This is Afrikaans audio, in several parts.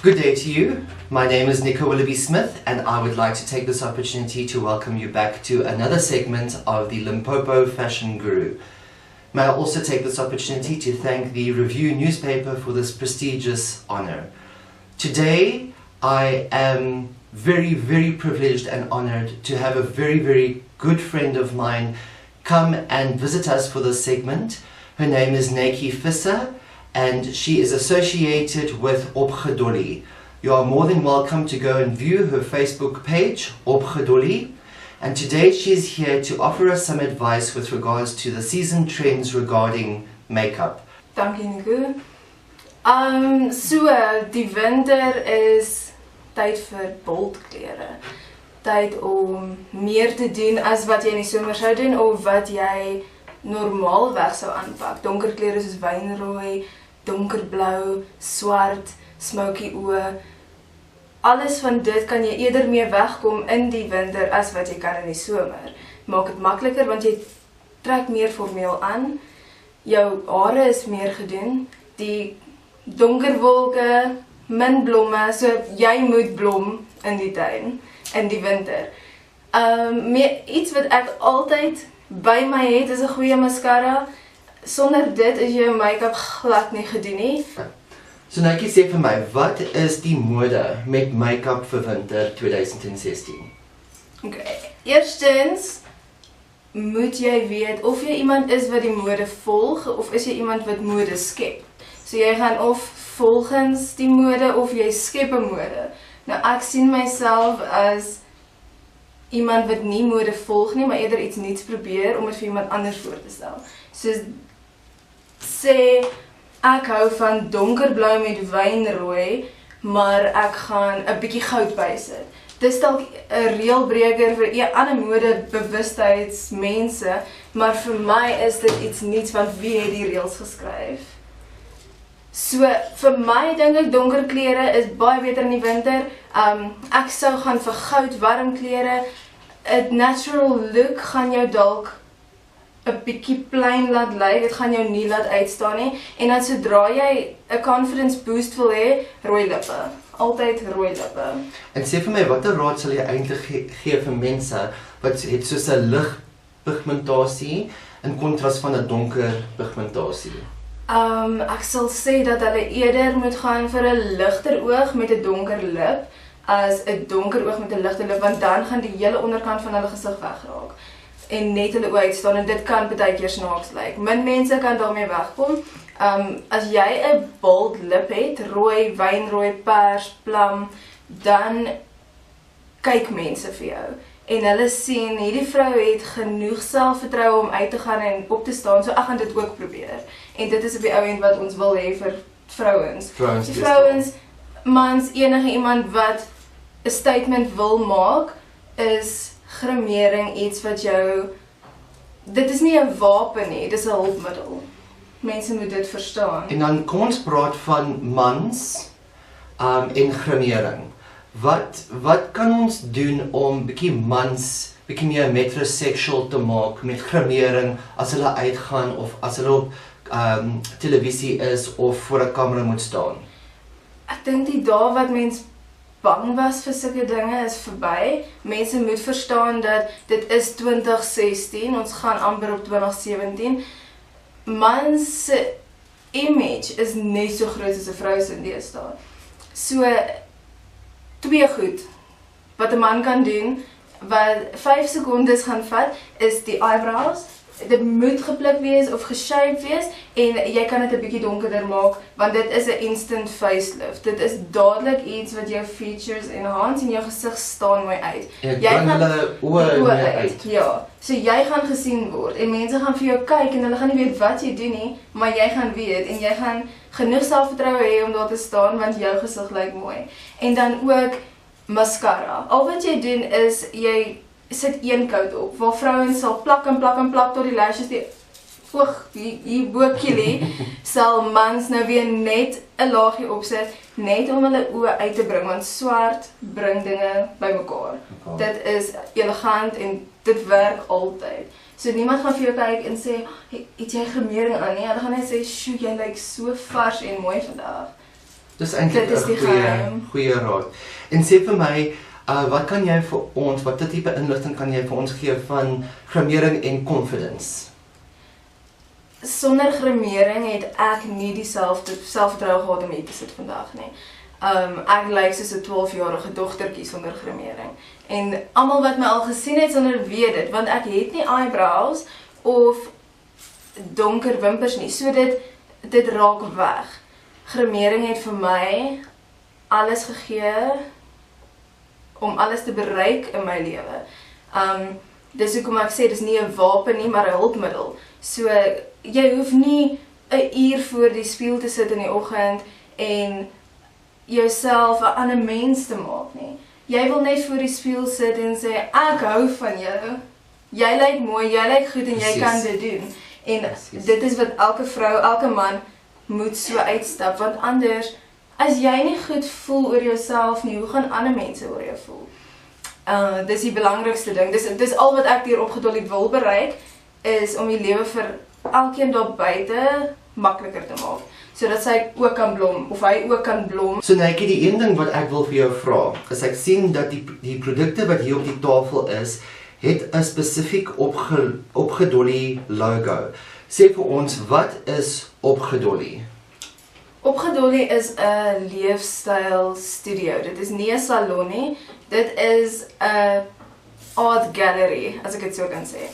Good day to you. My name is Nico Willoughby Smith, and I would like to take this opportunity to welcome you back to another segment of the Limpopo Fashion Guru. May I also take this opportunity to thank the Review newspaper for this prestigious honor. Today, I am very privileged and honored to have a very good friend of mine come and visit us for this segment. Her name is Naki Visser, and she is associated with Opgedolly. You are more than welcome to go and view her Facebook page, Opgedolly. And today she is here to offer us some advice with regards to the season trends regarding makeup. Dankie Nico. Die winter is tyd vir bold klere. Tyd om meer te doen as wat jy in die somer sou doen of wat jy normaalweg sou aanpak. Donker klere soos wynrooi, donkerblou, swart, smoky oë. Alles van dit kan jy eerder mee wegkom in die winter as wat jy kan in die somer. Maak dit makliker want jy trek meer formeel aan. Jou hare is meer gedoen. Die donker wolke, min blomme, so jy moet blom in die tuin, in die winter. Iets wat ek altyd by my het is 'n goeie mascara. Sonder dit is jou make-up glad nie gedoen nie. So Naki, sê vir my, wat is die mode met make-up vir winter 2016? Okay. Eerstens moet jy weet of jy iemand is wat die mode volg of is jy iemand wat mode skep. So jy gaan of volgens die mode of jy skep 'n mode. Nou ek sien myself as iemand wat nie mode volg nie, maar eerder iets nuuts probeer om dit vir iemand anders voor te stel. Soos sê ek hou van donkerblou met wynrooi, maar ek gaan 'n bietjie goud bysit. Dis dalk 'n reëlbreker vir ander modebewustheidsmense, maar vir my is dit iets nuuts want wie het die reëls geskryf? So vir my dink ek donker klere is baie beter in die winter. Ek sou gaan vir goud warm klere. 'n natural look gaan jou dalk 'n bietjie plain laat lyk, dit gaan jou nie laat uitstaan nie. En dan sodra jy 'n confidence boost wil hê, rooi lippe. Altyd rooi lippe. En sê vir my, watter raad sal jy eintlik gee vir mense wat het soos 'n lig pigmentasie in kontras van 'n donker pigmentasie? Ek sal sê dat hulle eerder moet gaan vir 'n ligter oog met 'n donker lip as 'n donker oog met 'n ligter lip, want dan gaan die hele onderkant van hulle gesig wegraak en net hulle oë uitstaan en dit kan baie keer snaaks lyk. Min mense kan daarmee wegkom. As jy 'n bold lip het, rooi, wynrooi, pers, plum, dan kyk mense vir jou. En hulle sien, hierdie vrou het genoeg selfvertroue om uit te gaan en op te staan, so ek gaan dit ook probeer. En dit is op die ou end wat ons wil hê vir vrouens. Die vrouens, mans, enige iemand wat 'n statement wil maak, is grimering iets wat jou, dit is nie 'n wapen nie, dit is 'n hulpmiddel. Mense moet dit verstaan. En dan kom ons praat van mans en grimering. Wat kan ons doen om bietjie mans bietjie meer metrosexual te maak met grimering as hulle uitgaan of as hulle op televisie is of voor 'n kamera moet staan? Ek dink die dae wat mens bang was vir sulke dinge is verby. Mense moet verstaan dat dit is 2016, ons gaan amper op 2017. Mans se image is net so groot as 'n vrou se deesdae. So twee goed wat 'n man kan doen wat 5 sekondes gaan vat is die eyebrows. Dit moet gepluk wees of geshape wees en jy kan dit 'n bietjie donkerder maak want dit is 'n instant facelift. Dit is dadelik iets wat jou features enhance en jou gesig staan mooi uit. Jy gaan hulle oë uit. Ja, so jy gaan gesien word en mense gaan vir jou kyk en hulle gaan nie weet wat jy doen nie, maar jy gaan weet en jy gaan genoeg selfvertroue hê om daar te staan want jou gesig lyk mooi. En dan ook mascara. Al wat jy doen is jy sit een coat op, waar vrouens sal plak tot die lashes, die oog, hier boekie sal mans nou weer net 'n laagie opsit, net om hulle oë uit te bring, want swart bring dinge bymekaar. Dit is elegant en dit werk altyd. So niemand gaan vir jou kyk en sê, hey, het jy grimering aan nie? Hulle gaan net sê, "Sjoe, jy lyk so vars en mooi vandag." Dis eintlik Dit is die 'n geheim. goeie raad. En sê vir my, wat kan jy vir ons, watter tipe inligting kan jy vir ons gee van grimering en confidence? Sonder grimering het ek nie dieselfde selfvertroue gehad om hier te sit vandag nie. Ek lyk soos 'n 12-jarige dogtertjie sonder grimering. En almal wat my al gesien het sonder weet dit, want ek het nie eyebrows of donker wimpers nie. So dit raak weg. Grimering het vir my alles gegee om alles te bereik in my lewe. Dis hoekom ek sê dis nie 'n wapen nie, maar 'n hulpmiddel. So jy hoef nie 'n uur voor die spieël te sit in die oggend en jouself 'n ander mens te maak nie. Jy wil net voor die spieël sit en sê ek hou van jou. Jy lyk mooi, jy lyk goed en jy kan dit doen. En dit is wat elke vrou, elke man moet so uitstap, want anders as jy nie goed voel oor jouself nie, hoe gaan ander mense oor jou voel? Dis die belangrikste ding. Dis al wat ek deur Opgedollie wil bereik, is om die lewe vir elkeen daar buite makliker te maak, sodat sy ook kan blom, of hy ook kan blom. So Netjie, die een ding wat ek wil vir jou vra, is ek sien dat die produkte wat hier op die tafel is, het 'n spesifiek Opgedollie logo. Sê vir ons, wat is Opgedollie? Opgedollie is 'n leefstyl studio. Dit is nie 'n salon nie. Dit is 'n art gallery, as ek dit so kan sê.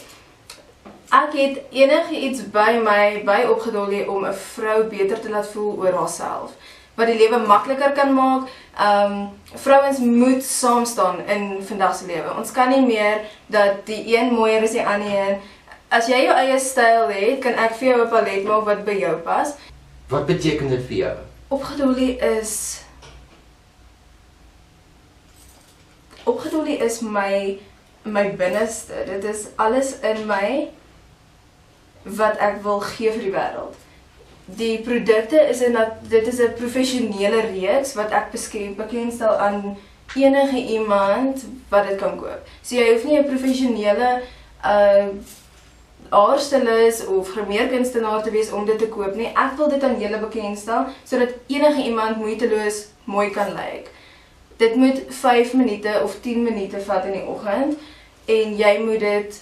Ek het enigiets by Opgedollie om 'n vrou beter te laat voel oor haarself, wat die lewe makliker kan maak. Vrouens moet saam staan in vandag se lewe. Ons kan nie meer dat die een mooier is die ander een. As jy jou eie styl het, kan ek vir jou 'n palet maak wat by jou pas. Wat beteken dit vir jou? Opgedollie is my binneste. Dit is alles in my wat ek wil gee vir die wêreld. Die produkte dit is 'n professionele reeks wat ek bekendstel aan enige iemand wat dit kan koop. So jy hoef nie 'n professionele haarstylist of grimeerkunstenaar te wees om dit te koop nie. Ek wil dit aan julle bekendstel sodat enige iemand moeiteloos mooi kan lyk. Dit moet 5 minute of 10 minute vat in die oggend en jy moet dit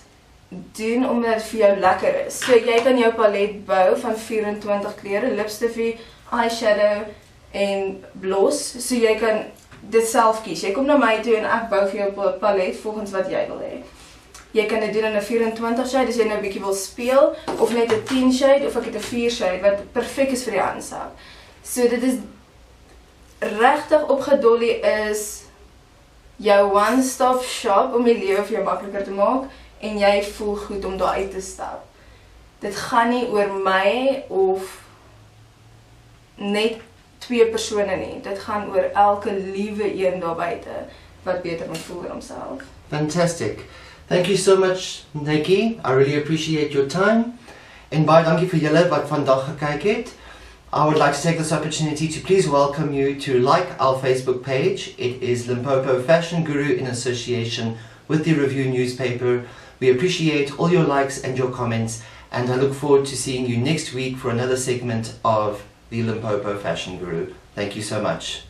doen omdat dit vir jou lekker is. So jy kan jou palet bou van 24 kleure, lipstifie, eyeshadow en blos. So jy kan dit self kies. Jy kom na my toe en ek bou vir jou 'n palet volgens wat jy wil hê. Jy kan dit doen in 'n 24 shade as jy nou 'n bietjie wil speel, of net 'n 10 shade of ek het 'n 4 shade wat perfek is vir die aansak. So dit is regtig Opgedollie is jou one-stop shop om die lewe vir jou makliker te maak en jy voel goed om daar uit te stap. Dit gaan nie oor my of net 2 persone nie. Dit gaan oor elke liewe een daar buite wat beter moet voel oor homself. Fantastic. Thank you so much, Netjie. I really appreciate your time. En baie dankie vir julle wat vandag gekyk het. I would like to take this opportunity to please welcome you to like our Facebook page. It is Limpopo Fashion Guru in association with the Review newspaper. We appreciate all your likes and your comments, and I look forward to seeing you next week for another segment of the Limpopo Fashion Guru. Thank you so much.